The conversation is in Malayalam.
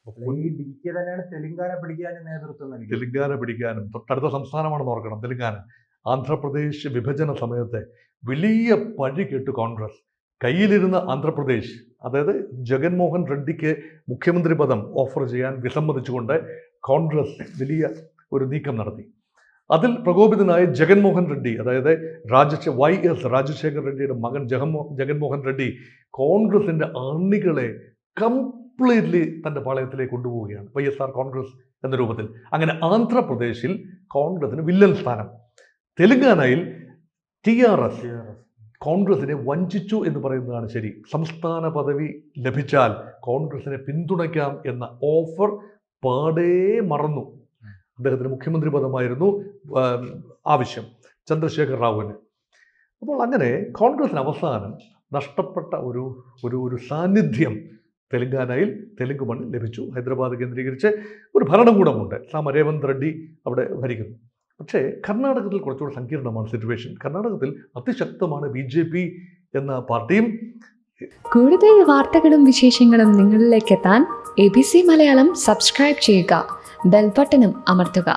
ഈ DK തന്നെയാണ് തെലങ്കാന പിടിക്കാനും നേതൃത്വം നൽകിയത്. തെലങ്കാന പിടിക്കാനും തൊട്ടടുത്ത സംസ്ഥാനമാണെന്ന് ഓർക്കണം തെലങ്കാന. ആന്ധ്രാപ്രദേശ് വിഭജന സമയത്തെ വലിയ പഴി കേട്ടു കോൺഗ്രസ്. കയ്യിലിരുന്ന ആന്ധ്രാപ്രദേശ്, അതായത് ജഗൻമോഹൻ റെഡ്ഡിക്ക് മുഖ്യമന്ത്രി പദം ഓഫർ ചെയ്യാൻ വിസമ്മതിച്ചുകൊണ്ട് കോൺഗ്രസ് വലിയ ഒരു നീക്കം നടത്തി. അതിൽ പ്രകോപിതനായ ജഗൻമോഹൻ റെഡ്ഡി, അതായത് YS രാജശേഖർ റെഡ്ഡിയുടെ മകൻ ജഗൻമോഹൻ റെഡ്ഡി കോൺഗ്രസിൻ്റെ അണികളെ കംപ്ലീറ്റ്ലി തൻ്റെ പാളയത്തിലേക്ക് കൊണ്ടുപോവുകയാണ്, YSR കോൺഗ്രസ് എന്ന രൂപത്തിൽ. അങ്ങനെ ആന്ധ്രാപ്രദേശിൽ കോൺഗ്രസിന് വില്ലൻ സ്ഥാനം. തെലങ്കാനയിൽ TRS കോൺഗ്രസിനെ വഞ്ചിച്ചു എന്ന് പറയുന്നതാണ് ശരി. സംസ്ഥാന പദവി ലഭിച്ചാൽ കോൺഗ്രസിനെ പിന്തുണയ്ക്കാം എന്ന ഓഫർ പാടേ മറന്നു. അദ്ദേഹത്തിന് മുഖ്യമന്ത്രി പദമായിരുന്നു ആവശ്യം, ചന്ദ്രശേഖർ റാവുവിന്. അപ്പോൾ അങ്ങനെ കോൺഗ്രസിന് അവസാനം നഷ്ടപ്പെട്ട ഒരു സാന്നിധ്യം തെലങ്കാനയിൽ, തെലുങ്ക് മണ്ണിൽ ലഭിച്ചു. ഹൈദരാബാദ് കേന്ദ്രീകരിച്ച് ഒരു ഭരണകൂടമുണ്ട്, രേവന്ത് റെഡ്ഡി അവിടെ ഭരിക്കുന്നു. പക്ഷേ കർണാടകത്തിൽ കുറച്ചുകൂടെ സങ്കീർണമാണ് സിറ്റുവേഷൻ. കർണാടകത്തിൽ അതിശക്തമാണ് BJP എന്ന പാർട്ടിയും. കൂടുതൽ വാർത്തകളും വിശേഷങ്ങളും നിങ്ങളിലേക്ക് എത്താൻ ABC മലയാളം സബ്സ്ക്രൈബ് ചെയ്യുക, ബെൽ ബട്ടണും അമർത്തുക.